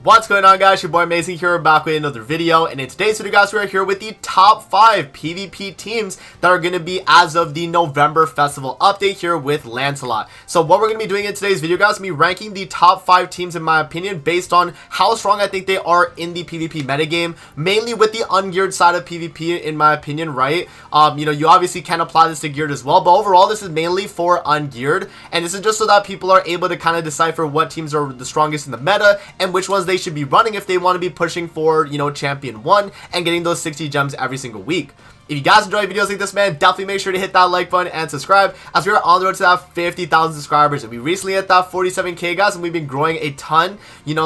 What's going on, guys? Your boy Amazing here, back with another video, and in today's video, guys, we are here with the top 5 PvP teams that are going to be as of the November festival update here with Lancelot. So what we're going to be doing in today's video, guys, is me ranking the top 5 teams in my opinion based on how strong I think they are in the PvP metagame, mainly with the ungeared side of PvP in my opinion, right? You obviously can apply this to geared as well, but overall this is mainly for ungeared, and this is just so that people are able to kind of decipher what teams are the strongest in the meta and which ones they should be running if they want to be pushing for, champion 1 and getting those 60 gems every single week. If you guys enjoy videos like this, man, definitely make sure to hit that like button and subscribe, as we are on the road to that 50,000 subscribers. And we recently hit that 47k, guys, and we've been growing a ton,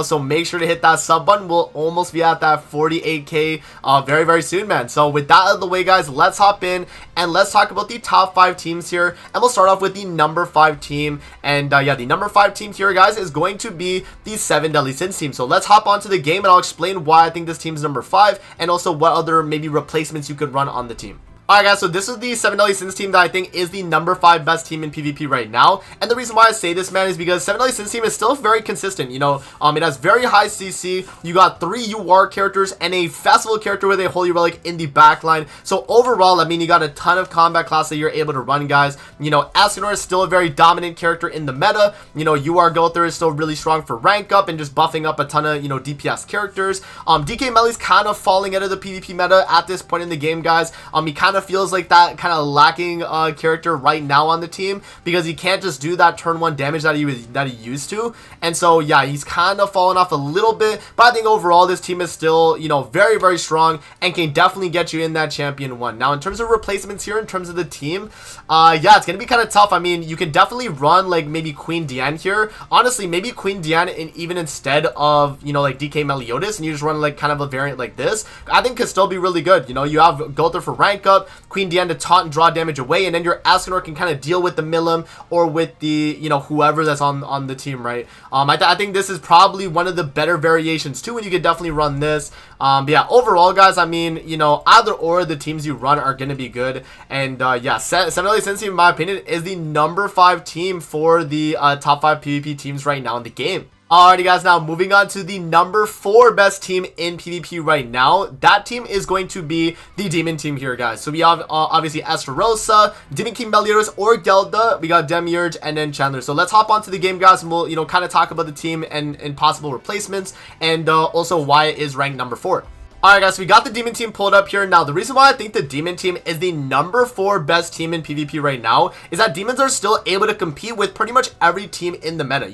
so make sure to hit that sub button. We'll almost be at that 48k very, very soon, man. So with that out of the way, guys, let's hop in and let's talk about the top 5 teams here. And we'll start off with the number 5 team. And yeah, the number 5 team here, guys, is going to be the 7 Deadly Sins team. So let's hop onto the game and I'll explain why I think this team is number 5 and also what other maybe replacements you could run on the team. Alright, guys, so this is the 7 Deadly Sins team that I think is the number 5 best team in PvP right now. And the reason why I say this, man, is because 7 Deadly Sins team is still very consistent. It has very high CC. You got 3 UR characters and a festival character with a Holy Relic in the backline. So overall, I mean, you got a ton of combat class that you're able to run, guys. Ascanor is still a very dominant character in the meta. UR Gother is still really strong for rank up and just buffing up a ton of, DPS characters. DK Melly's kind of falling out of the PvP meta at this point in the game, guys. He kind of feels like that kind of lacking character right now on the team, because he can't just do that turn 1 damage that he used to. And so yeah, he's kind of fallen off a little bit, but I think overall this team is still very, very strong and can definitely get you in that champion 1. Now in terms of replacements here, in terms of the team, yeah, it's gonna be kind of tough. I mean, you can definitely run like maybe Queen Diane here. Honestly, maybe Queen Diane even instead of like DK Meliodas, and you just run like kind of a variant like this, I think could still be really good. You have Gother for rank up, Queen Diane to taunt and draw damage away, and then your Ascanor can kind of deal with the Milim or with the whoever that's on the team, right? I think this is probably one of the better variations too, and you could definitely run this. But yeah, overall, guys, I mean, either or the teams you run are gonna be good. And yeah, 7 Deadly Sins team, in my opinion, is the number 5 team for the top 5 PvP teams right now in the game. Alrighty, guys, now moving on to the number 4 best team in PvP right now. That team is going to be the Demon team here, guys. So we have obviously Estarossa, Demon King Meliodas or Gelda, we got Demiurge, and then Chandler. So let's hop onto the game, guys, and we'll kind of talk about the team and possible replacements, and also why it is ranked number 4. Alright, guys, so we got the Demon team pulled up here. Now, the reason why I think the Demon team is the number 4 best team in PvP right now is that Demons are still able to compete with pretty much every team in the meta.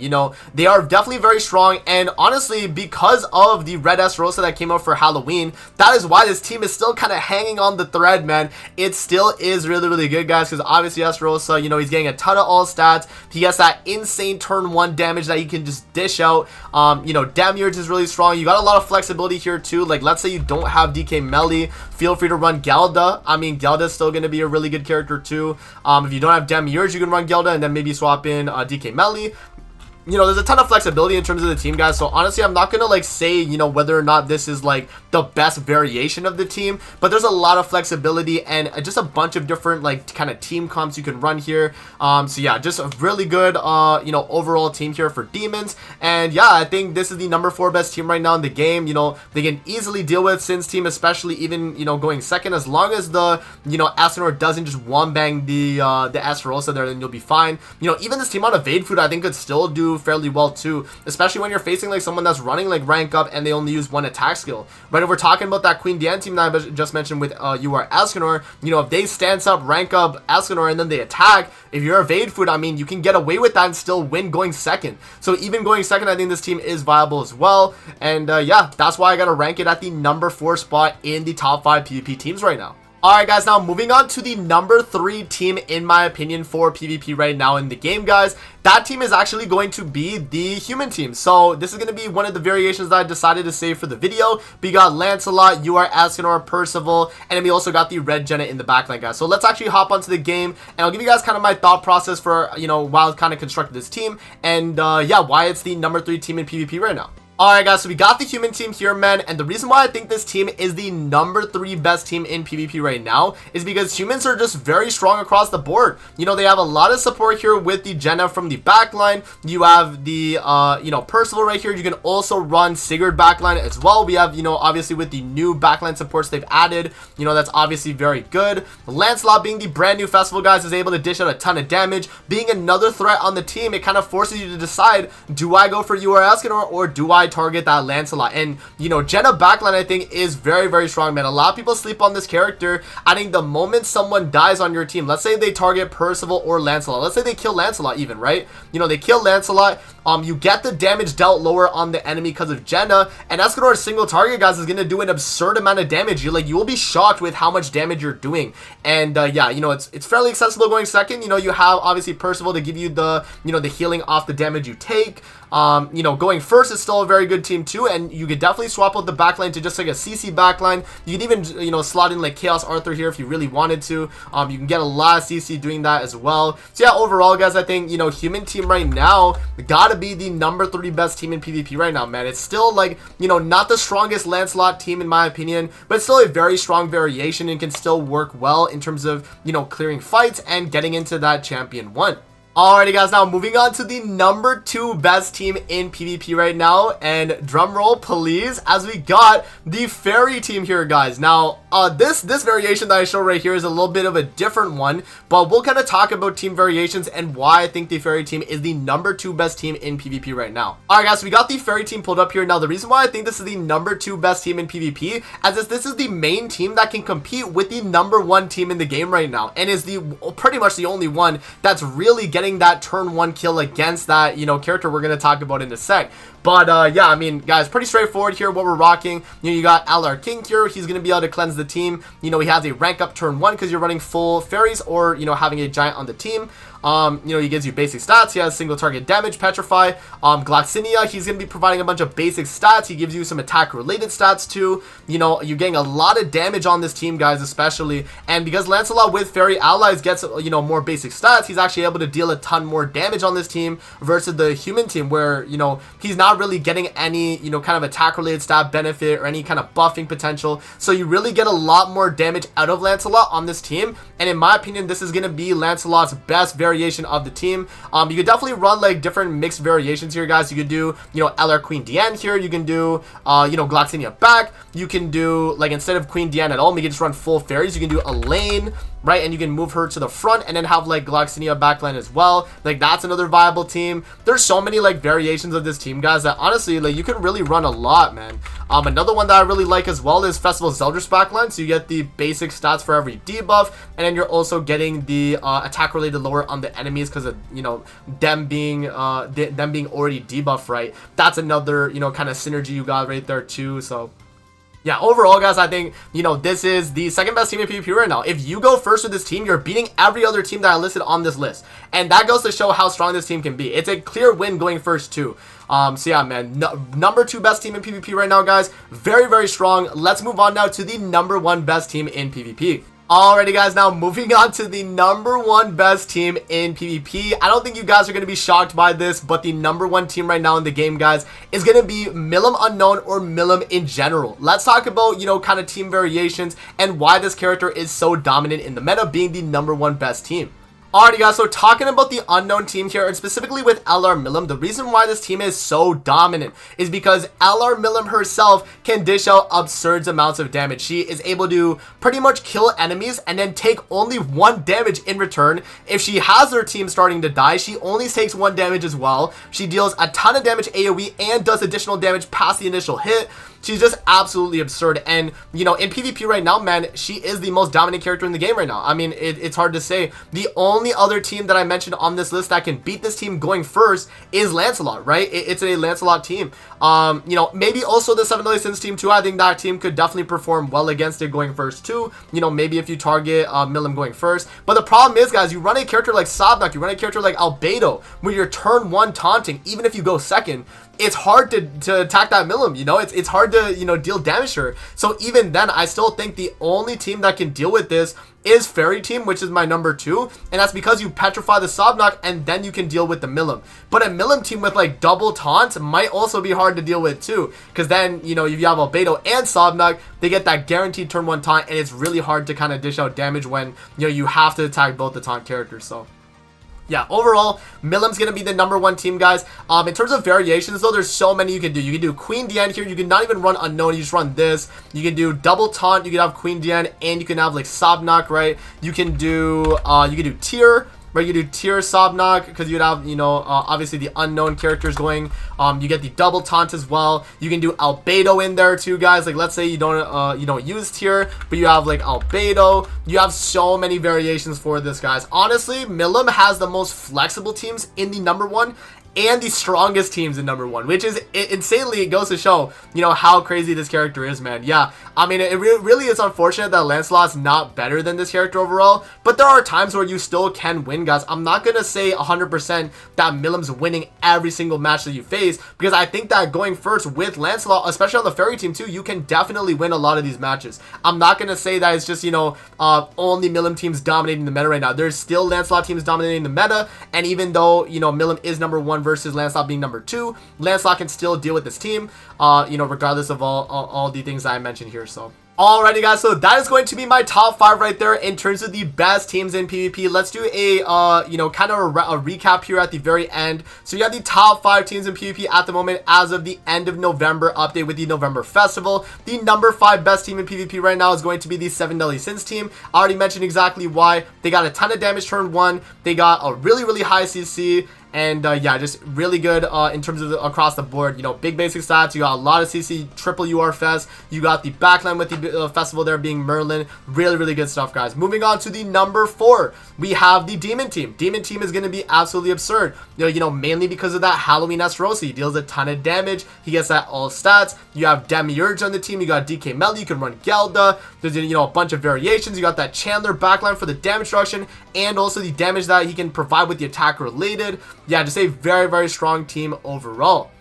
They are definitely very strong, and honestly, because of the Red Estarossa that came out for Halloween, that is why this team is still kind of hanging on the thread, man. It still is really, really good, guys, because obviously Estarossa, he's getting a ton of all stats. He has that insane turn 1 damage that he can just dish out. Demiurge is really strong. You got a lot of flexibility here, too. Like, let's say you don't have DK Melly, feel free to run Gelda. I mean, Gelda is still going to be a really good character too. If you don't have Demiurge, you can run Gelda and then maybe swap in DK Melly. There's a ton of flexibility in terms of the team, guys. So honestly, I'm not gonna say whether or not this is like the best variation of the team, but there's a lot of flexibility and just a bunch of different like kind of team comps you can run here. So yeah, just a really good overall team here for Demons. And yeah, I think this is the number 4 best team right now in the game. They can easily deal with Sin's team, especially even going second, as long as the Ascanor doesn't just one bang the Estarossa there, then you'll be fine. Even this team on Evade Food I think could still do fairly well too, especially when you're facing like someone that's running like rank up and they only use 1 attack skill. But if we're talking about that Queen Diane team that I just mentioned with UR Ascanor, if they stance up, rank up Ascanor, and then they attack, if you're Evade Food, I mean, you can get away with that and still win going second. So even going second, I think this team is viable as well. And yeah, that's why I gotta rank it at the number 4 spot in the top 5 PvP teams right now. Alright, guys, now moving on to the number 3 team in my opinion for PvP right now in the game, guys. That team is actually going to be the Human team. So this is going to be one of the variations that I decided to save for the video. We got Lancelot, UR Ascanor, Percival, and then we also got the Red Jenna in the backline, guys. So let's actually hop onto the game and I'll give you guys kind of my thought process for while I kind of constructed this team, and yeah, why it's the number 3 team in PvP right now. Alright guys, so we got the human team here, man, and the reason why I think this team is the number 3 best team in PvP right now is because humans are just very strong across the board. You know, they have a lot of support here with the Jenna from the backline. You have the, Percival right here. You can also run Sigurd backline as well. We have, obviously with the new backline supports they've added, that's obviously very good. Lancelot being the brand new festival, guys, is able to dish out a ton of damage. Being another threat on the team, it kind of forces you to decide, do I go for URS or do I target that Lancelot? And Jenna backline I think is very, very strong, man. A lot of people sleep on this character. I think the moment someone dies on your team, let's say they target Percival or Lancelot, let's say they kill Lancelot even, right? They kill Lancelot, you get the damage dealt lower on the enemy because of Jenna, and Escanor's single target, guys, is going to do an absurd amount of damage. You will be shocked with how much damage you're doing. And yeah, it's fairly accessible going second. You have obviously Percival to give you the the healing off the damage you take. Going first is still a very good team too, and you could definitely swap out the backline to just like a CC backline. You could even slot in like Chaos Arthur here if you really wanted to. You can get a lot of CC doing that as well. So yeah, overall, guys, I think human team right now gotta be the number 3 best team in PvP right now, man. It's still like not the strongest Lancelot team in my opinion, but it's still a very strong variation and can still work well in terms of clearing fights and getting into that champion 1. Alrighty guys, now moving on to the number 2 best team in PvP right now, and drum roll please, as we got the fairy team here, guys. Now this variation that I show right here is a little bit of a different one, but we'll kind of talk about team variations and why I think the fairy team is the number 2 best team in PvP right now. Alright guys, so we got the fairy team pulled up here. Now the reason why I think this is the number 2 best team in PvP is this is the main team that can compete with the number 1 team in the game right now, and is the pretty much the only one that's really getting that turn 1 kill against that character we're going to talk about in a sec. But yeah, I mean, guys, pretty straightforward here what we're rocking. You got LR King here. He's going to be able to cleanse the team. He has a rank up turn 1 because you're running full fairies or having a giant on the team. He gives you basic stats. He has single target damage, petrify. Gloxinia, he's going to be providing a bunch of basic stats. He gives you some attack related stats too. You're getting a lot of damage on this team, guys, especially. And because Lancelot with fairy allies gets more basic stats, he's actually able to deal a ton more damage on this team versus the human team where he's not really getting any kind of attack related stat benefit or any kind of buffing potential. So you really get a lot more damage out of Lancelot on this team, and in my opinion this is going to be Lancelot's best variation of the team. You could definitely run like different mixed variations here, guys. You could do LR Queen Diane here. You can do Gloxinia back. You can do like, instead of Queen Diane at all, you can just run full fairies. You can do Elaine, right, and you can move her to the front and then have like Gloxinia backline as well. Like that's another viable team. There's so many like variations of this team, guys, that honestly like you can really run a lot, man. Another one that I really like as well is Festival Zeldris backline. So you get the basic stats for every debuff, and then you're also getting the attack related lower on the enemies because of them being already debuffed, right? That's another kind of synergy you got right there too. So yeah, overall, guys, I think, this is the second best team in PvP right now. If you go first with this team, you're beating every other team that I listed on this list. And that goes to show how strong this team can be. It's a clear win going first, too. So yeah, man, number 2 best team in PvP right now, guys. Very, very strong. Let's move on now to the number 1 best team in PvP. Alrighty guys, now moving on to the number 1 best team in PvP. I don't think you guys are going to be shocked by this, but the number 1 team right now in the game, guys, is going to be Milim Unknown or Milim in general. Let's talk about, kind of team variations and why this character is so dominant in the meta, being the number 1 best team. Alrighty guys, so talking about the unknown team here, and specifically with LR Milim, the reason why this team is so dominant is because LR Milim herself can dish out absurd amounts of damage. She is able to pretty much kill enemies and then take only 1 damage in return. If she has her team starting to die, she only takes 1 damage as well. She deals a ton of damage AoE and does additional damage past the initial hit. She's just absolutely absurd. And in PvP right now, man, she is the most dominant character in the game right now. I mean, it's hard to say. The only other team that I mentioned on this list that can beat this team going first is Lancelot, right? It's a Lancelot team. Maybe also the 7 Deadly Sins team too. I think that team could definitely perform well against it going first too. Maybe if you target Milim going first. But the problem is, guys, you run a character like Sabnak, you run a character like Albedo, where you're turn 1 taunting, even if you go second, it's hard to attack that Milim, you know, it's hard to, you know, deal damage to her. So even then, I still think the only team that can deal with this is Fairy Team, which is my number 2, and that's because you petrify the Sobnok and then you can deal with the Milim. But a Milim team with like double taunt might also be hard to deal with too, because then, you know, if you have Albedo and Sobnok, they get that guaranteed turn 1 taunt, and it's really hard to kind of dish out damage when, you know, you have to attack both the taunt characters. So yeah, overall, Milim's going to be the number 1 team, guys. In terms of variations, though, there's so many you can do. You can do Queen Diane here. You can not even run Unknown. You just run this. You can do double taunt. You can have Queen Diane, and you can have, like, Sobnok, right? You can do Tier. Right, you do Tier Sobnok, because you'd have, you know, obviously the unknown characters going. You get the double taunt as well. You can do Albedo in there too, guys. Like, let's say you don't use Tier, but you have like Albedo. You have so many variations for this, guys. Honestly, Milim has the most flexible teams in the number 1 and the strongest teams in number 1, which is insanely, it goes to show, you know, how crazy this character is, man. Yeah, I mean, it really is unfortunate that Lancelot's not better than this character overall, but there are times where you still can win, guys. I'm not gonna say 100% that Milim's winning every single match that you face, because I think that going first with Lancelot, especially on the Fairy Team too, you can definitely win a lot of these matches. I'm not gonna say that it's just, you know, only Milim teams dominating the meta right now. There's still Lancelot teams dominating the meta, and even though, you know, Milim is number 1 versus Lancelot being number 2, Lancelot can still deal with this team, you know, regardless of all the things that I mentioned here. So alrighty, guys, so that is going to be my top 5 right there in terms of the best teams in PvP. Let's do a you know, kind of a recap here at the very end. So you have the top 5 teams in PvP at the moment as of the end of November update with the November Festival. The number 5 best team in PvP right now is going to be the 7 Deadly Sins team. I already mentioned exactly why. They got a ton of damage turn 1. They got a really high CC. And yeah, just really good in terms of across the board. You know, big basic stats. You got a lot of CC, triple UR Fest. You got the backline with the festival there being Merlin. Really good stuff, guys. Moving on to the number 4, we have the Demon team. Demon team is going to be absolutely absurd. You know, mainly because of that Halloween Esterosi. He deals a ton of damage. He gets that all stats. You have Demiurge on the team. You got DK Melly. You can run Gelda. There's, you know, a bunch of variations. You got that Chandler backline for the damage reduction and also the damage that he can provide with the attack related. Yeah, just a very strong team overall.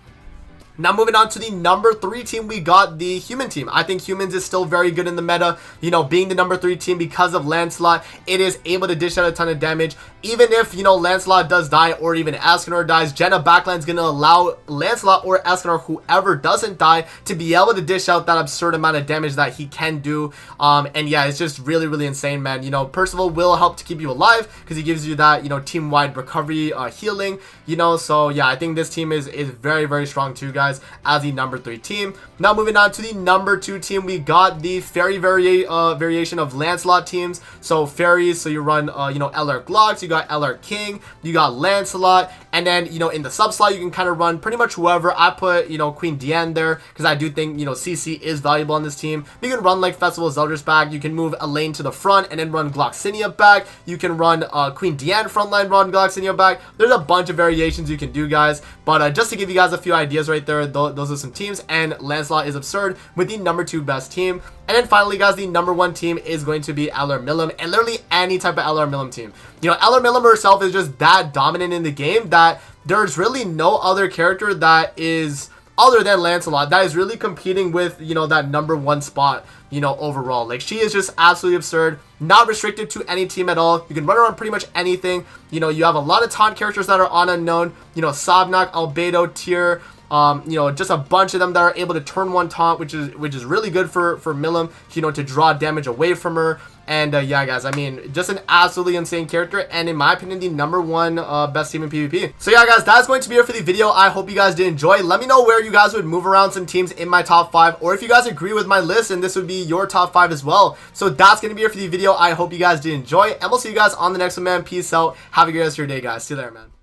Now moving on to the number 3 team, we got the Human team. I think Humans is still very good in the meta. You know, being the number 3 team because of Lancelot, it is able to dish out a ton of damage. Even if, you know, Lancelot does die or even Escanor dies, Jenna backline is going to allow Lancelot or Escanor, whoever doesn't die, to be able to dish out that absurd amount of damage that he can do. And yeah, it's just really insane, man. You know, Percival will help to keep you alive because he gives you that, you know, team-wide recovery healing, you know. So yeah, I think this team is very strong too, guys, as the number 3 team. Now moving on to the number 2 team, we got the fairy variation of Lancelot teams. So fairies, so you run you know, LR Glocks, you got LR King, you got Lancelot, and then, you know, in the sub slot you can kind of run pretty much whoever. I put, you know, Queen Diane there because I do think, you know, CC is valuable on this team. You can run like Festival Zeldris back, you can move Elaine to the front and then run Gloxinia back. You can run Queen Diane frontline, run Gloxinia back. There's a bunch of variations you can do, guys, but just to give you guys a few ideas right there, those are some teams, and Lancelot is absurd with the number 2 best team. And then finally, guys, the number 1 team is going to be LR Milim, and literally any type of LR Milim team. You know, LR Milim herself is just that dominant in the game that there's really no other character that is, other than Lancelot, that is really competing with, you know, that number 1 spot, you know, overall. Like, she is just absolutely absurd, not restricted to any team at all. You can run around pretty much anything. You know, you have a lot of taunt characters that are on Unknown, you know, Sobnok, Albedo, Tier, you know, just a bunch of them that are able to turn 1 taunt, which is really good for Milim, you know, to draw damage away from her. And yeah, guys, I mean, just an absolutely insane character, and in my opinion, the number 1 best team in PvP. So yeah, guys, that's going to be it for the video. I hope you guys did enjoy. Let me know where you guys would move around some teams in my top 5, or if you guys agree with my list and this would be your top 5 as well. So that's going to be it for the video. I hope you guys did enjoy, and we'll see you guys on the next one, man. Peace out. Have a good rest of your day, guys. See you there, man.